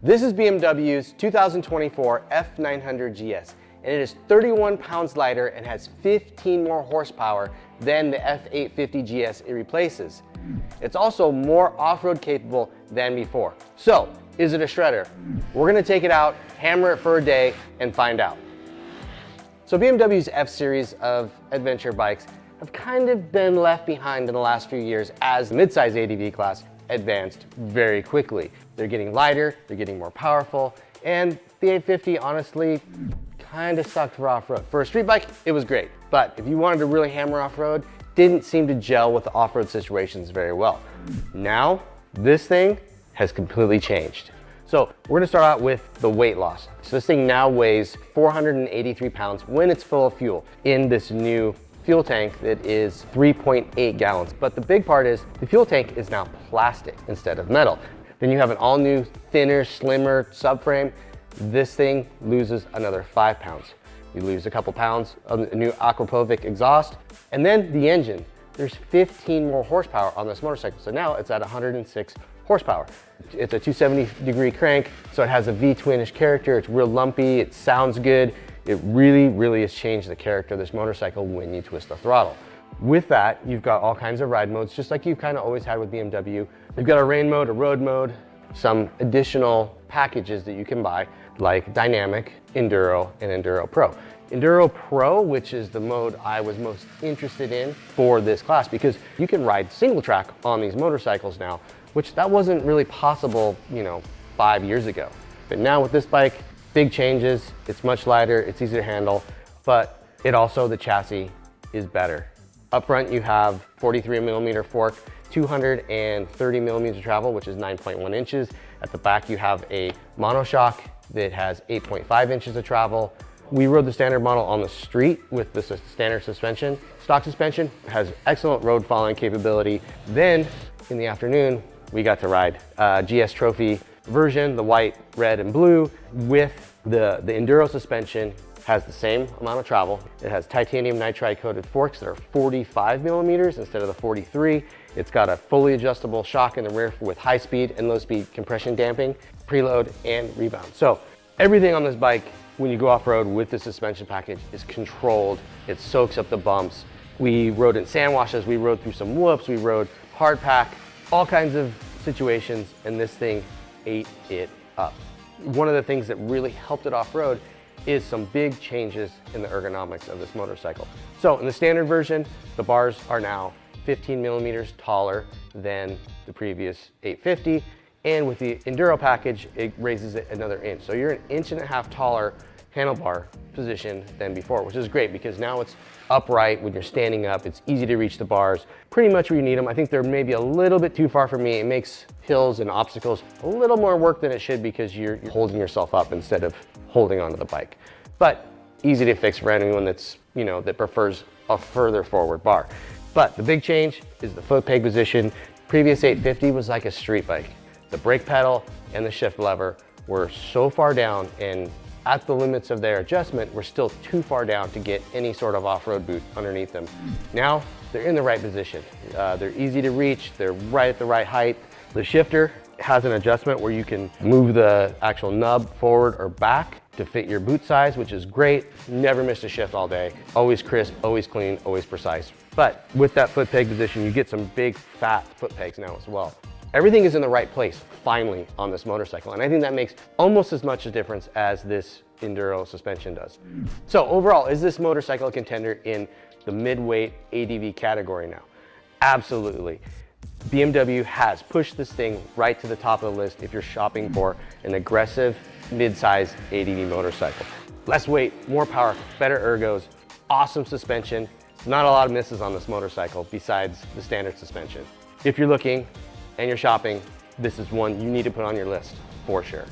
This is BMW's 2024 F900 GS, and it is 31 pounds lighter and has 15 more horsepower than the F850 GS it replaces. It's also more off-road capable than before. So, is it a shredder? We're gonna take it out, hammer it for a day, and find out. So BMW's F series of adventure bikes have kind of been left behind in the last few years as the midsize ADV class advanced very quickly. They're getting lighter, they're getting more powerful, and the 850 honestly kind of sucked for off-road. For a street bike, it was great, but if you wanted to really hammer off-road, didn't seem to gel with the off-road situations very well. Now, this thing has completely changed. So we're gonna start out with the weight loss. So this thing now weighs 483 pounds when it's full of fuel in this new fuel tank that is 3.8 gallons. But the big part is the fuel tank is now plastic instead of metal. Then you have an all new, thinner, slimmer subframe. This thing loses another 5 pounds. You lose a couple pounds of the new Aquapovic exhaust. And then the engine, there's 15 more horsepower on this motorcycle. So now it's at 106 horsepower. It's a 270-degree crank, so it has a V-twinish character. It's real lumpy, it sounds good. It really, really has changed the character of this motorcycle when you twist the throttle. With that, you've got all kinds of ride modes, just like you've kind of always had with BMW. You've got a rain mode, a road mode, some additional packages that you can buy, like Dynamic, Enduro, and Enduro Pro. Enduro Pro, which is the mode I was most interested in for this class, because you can ride single track on these motorcycles now, which that wasn't really possible, 5 years ago. But now with this bike, big changes, it's much lighter, it's easier to handle, but the chassis is better. Up front, you have 43 millimeter fork, 230 millimeters travel, which is 9.1 inches. At the back, you have a monoshock that has 8.5 inches of travel. We rode the standard model on the street with the standard suspension. Stock suspension has excellent road following capability. Then in the afternoon, we got to ride GS Trophy version, the white, red, and blue with the Enduro suspension. Has the same amount of travel. It has titanium nitride coated forks that are 45 millimeters instead of the 43. It's got a fully adjustable shock in the rear with high speed and low speed compression damping, preload, and rebound. So everything on this bike, when you go off-road with the suspension package, is controlled. It soaks up the bumps. We rode in sand washes, we rode through some whoops, we rode hard pack, all kinds of situations, and this thing ate it up. One of the things that really helped it off-road is some big changes in the ergonomics of this motorcycle. So in the standard version, the bars are now 15 millimeters taller than the previous 850. And with the Enduro package, it raises it another inch. So you're an 1.5 inches taller handlebar position than before, which is great because now it's upright when you're standing up. It's easy to reach the bars pretty much where you need them. I think they're maybe a little bit too far for me. It makes hills and obstacles a little more work than it should because you're holding yourself up instead of holding onto the bike. But easy to fix for anyone that's, that prefers a further forward bar. But the big change is the foot peg position. Previous 850 was like a street bike. The brake pedal and the shift lever were so far down, and at the limits of their adjustment, we're still too far down to get any sort of off-road boot underneath them. Now, they're in the right position. They're easy to reach, they're right at the right height. The shifter has an adjustment where you can move the actual nub forward or back to fit your boot size, which is great. Never missed a shift all day. Always crisp, always clean, always precise. But with that foot peg position, you get some big fat foot pegs now as well. Everything is in the right place, finally, on this motorcycle. And I think that makes almost as much a difference as this Enduro suspension does. So overall, is this motorcycle a contender in the mid-weight ADV category now? Absolutely. BMW has pushed this thing right to the top of the list if you're shopping for an aggressive mid-size ADV motorcycle. Less weight, more power, better ergos, awesome suspension. Not a lot of misses on this motorcycle besides the standard suspension. If you're looking and you're shopping, this is one you need to put on your list for sure.